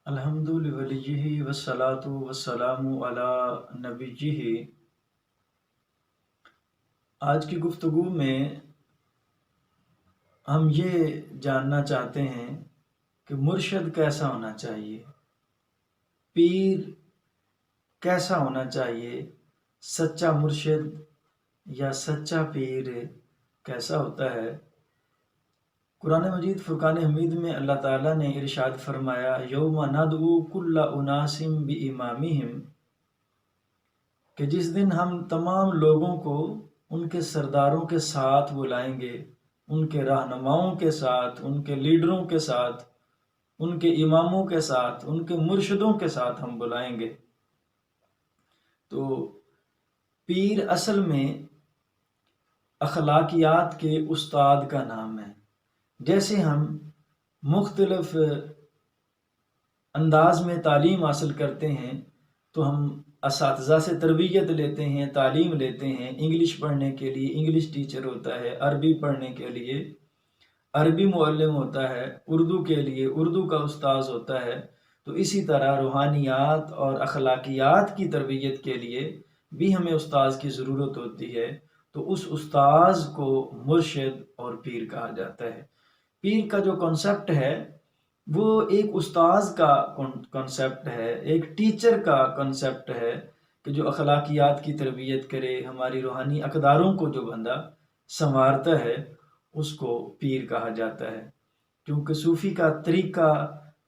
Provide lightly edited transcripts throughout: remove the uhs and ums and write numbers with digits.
الحمد لولیہ والصلاة والسلام علی نبیہ۔ آج کی گفتگو میں ہم یہ جاننا چاہتے ہیں کہ مرشد کیسا ہونا چاہیے، پیر کیسا ہونا چاہیے، سچا مرشد یا سچا پیر کیسا ہوتا ہے۔ قرآن مجید فرقان حمید میں اللہ تعالیٰ نے ارشاد فرمایا یوم ندعو کل اناس بامامہم، کہ جس دن ہم تمام لوگوں کو ان کے سرداروں کے ساتھ بلائیں گے، ان کے رہنماؤں کے ساتھ، ان کے لیڈروں کے ساتھ، ان کے اماموں کے ساتھ، ان کے مرشدوں کے ساتھ ہم بلائیں گے۔ تو پیر اصل میں اخلاقیات کے استاد کا نام ہے۔ جیسے ہم مختلف انداز میں تعلیم حاصل کرتے ہیں تو ہم اساتذہ سے تربیت لیتے ہیں، تعلیم لیتے ہیں۔ انگلش پڑھنے کے لیے انگلش ٹیچر ہوتا ہے، عربی پڑھنے کے لیے عربی معلم ہوتا ہے، اردو کے لیے اردو کا استاذ ہوتا ہے۔ تو اسی طرح روحانیات اور اخلاقیات کی تربیت کے لیے بھی ہمیں استاذ کی ضرورت ہوتی ہے۔ تو اس استاذ کو مرشد اور پیر کہا جاتا ہے۔ پیر کا جو کنسپٹ ہے وہ ایک استاذ کا کنسپٹ ہے، ایک ٹیچر کا کنسپٹ ہے کہ جو اخلاقیات کی تربیت کرے، ہماری روحانی اقداروں کو جو بندہ سنوارتا ہے اس کو پیر کہا جاتا ہے۔ کیونکہ صوفی کا طریقہ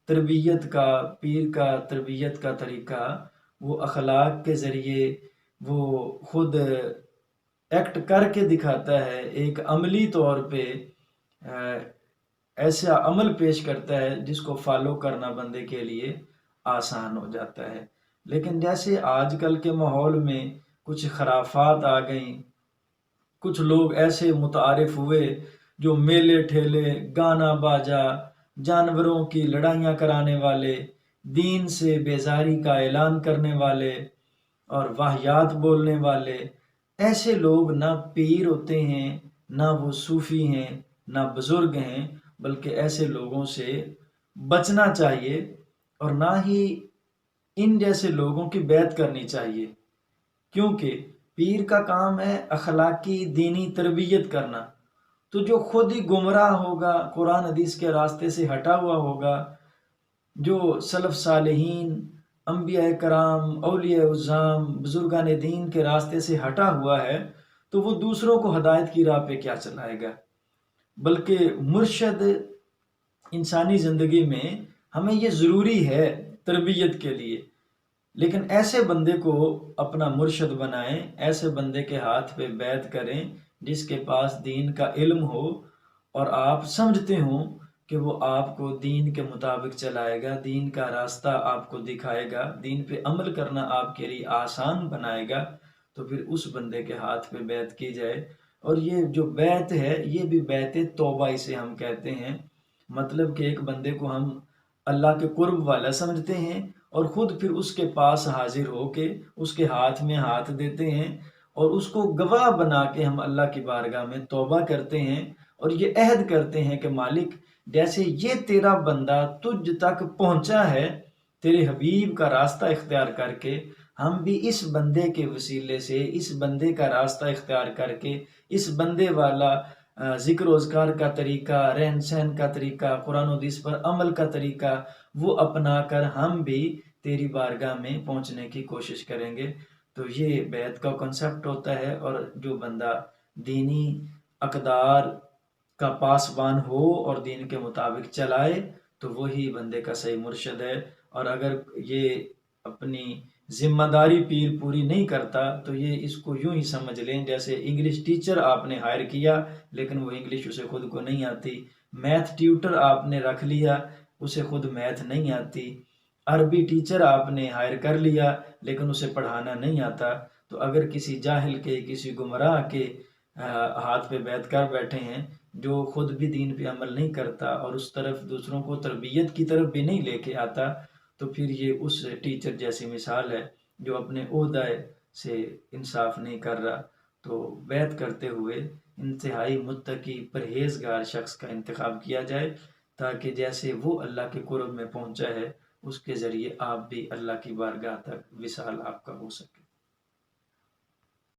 تربیت کا، پیر کا تربیت کا طریقہ، وہ اخلاق کے ذریعے وہ خود ایکٹ کر کے دکھاتا ہے، ایک عملی طور پہ ایسا عمل پیش کرتا ہے جس کو فالو کرنا بندے کے لیے آسان ہو جاتا ہے۔ لیکن جیسے آج کل کے ماحول میں کچھ خرافات آ گئیں، کچھ لوگ ایسے متعارف ہوئے جو میلے ٹھیلے، گانا باجا، جانوروں کی لڑائیاں کرانے والے، دین سے بیزاری کا اعلان کرنے والے اور واہیات بولنے والے، ایسے لوگ نہ پیر ہوتے ہیں، نہ وہ صوفی ہیں، نہ بزرگ ہیں، بلکہ ایسے لوگوں سے بچنا چاہیے اور نہ ہی ان جیسے لوگوں کی بیعت کرنی چاہیے۔ کیونکہ پیر کا کام ہے اخلاقی دینی تربیت کرنا۔ تو جو خود ہی گمراہ ہوگا، قرآن حدیث کے راستے سے ہٹا ہوا ہوگا، جو سلف صالحین، انبیاء کرام، اولیاء عظام، بزرگان دین کے راستے سے ہٹا ہوا ہے، تو وہ دوسروں کو ہدایت کی راہ پہ کیا چلائے گا۔ بلکہ مرشد انسانی زندگی میں ہمیں یہ ضروری ہے تربیت کے لیے، لیکن ایسے بندے کو اپنا مرشد بنائیں، ایسے بندے کے ہاتھ پہ بیعت کریں جس کے پاس دین کا علم ہو اور آپ سمجھتے ہوں کہ وہ آپ کو دین کے مطابق چلائے گا، دین کا راستہ آپ کو دکھائے گا، دین پہ عمل کرنا آپ کے لیے آسان بنائے گا، تو پھر اس بندے کے ہاتھ پہ بیعت کی جائے۔ اور یہ جو بیعت ہے یہ بھی بیعت توبہ اسے ہم کہتے ہیں۔ مطلب کہ ایک بندے کو ہم اللہ کے قرب والا سمجھتے ہیں اور خود پھر اس کے پاس حاضر ہو کے اس کے ہاتھ میں ہاتھ دیتے ہیں اور اس کو گواہ بنا کے ہم اللہ کی بارگاہ میں توبہ کرتے ہیں اور یہ عہد کرتے ہیں کہ مالک جیسے یہ تیرا بندہ تجھ تک پہنچا ہے تیرے حبیب کا راستہ اختیار کر کے، ہم بھی اس بندے کے وسیلے سے، اس بندے کا راستہ اختیار کر کے، اس بندے والا ذکر و اذکار کا طریقہ، رہن سہن کا طریقہ، قرآن و حدیث پر عمل کا طریقہ وہ اپنا کر ہم بھی تیری بارگاہ میں پہنچنے کی کوشش کریں گے۔ تو یہ بیعت کا کنسپٹ ہوتا ہے، اور جو بندہ دینی اقدار کا پاسبان ہو اور دین کے مطابق چلائے تو وہی بندے کا صحیح مرشد ہے۔ اور اگر یہ اپنی ذمہ داری پیر پوری نہیں کرتا تو یہ اس کو یوں ہی سمجھ لیں جیسے انگلش ٹیچر آپ نے ہائر کیا لیکن وہ انگلش اسے خود کو نہیں آتی، میتھ ٹیوٹر آپ نے رکھ لیا اسے خود میتھ نہیں آتی، عربی ٹیچر آپ نے ہائر کر لیا لیکن اسے پڑھانا نہیں آتا۔ تو اگر کسی جاہل کے، کسی گمراہ کے ہاتھ پہ بیعت کر بیٹھے ہیں جو خود بھی دین پہ عمل نہیں کرتا اور اس طرف دوسروں کو تربیت کی طرف بھی نہیں لے کے آتا، تو پھر یہ اس ٹیچر جیسی مثال ہے جو اپنے عہدہ سے انصاف نہیں کر رہا۔ تو بیعت کرتے ہوئے انتہائی متقی پرہیزگار شخص کا انتخاب کیا جائے تاکہ جیسے وہ اللہ کے قرب میں پہنچا ہے اس کے ذریعے آپ بھی اللہ کی بارگاہ تک وصال آپ کا ہو سکے۔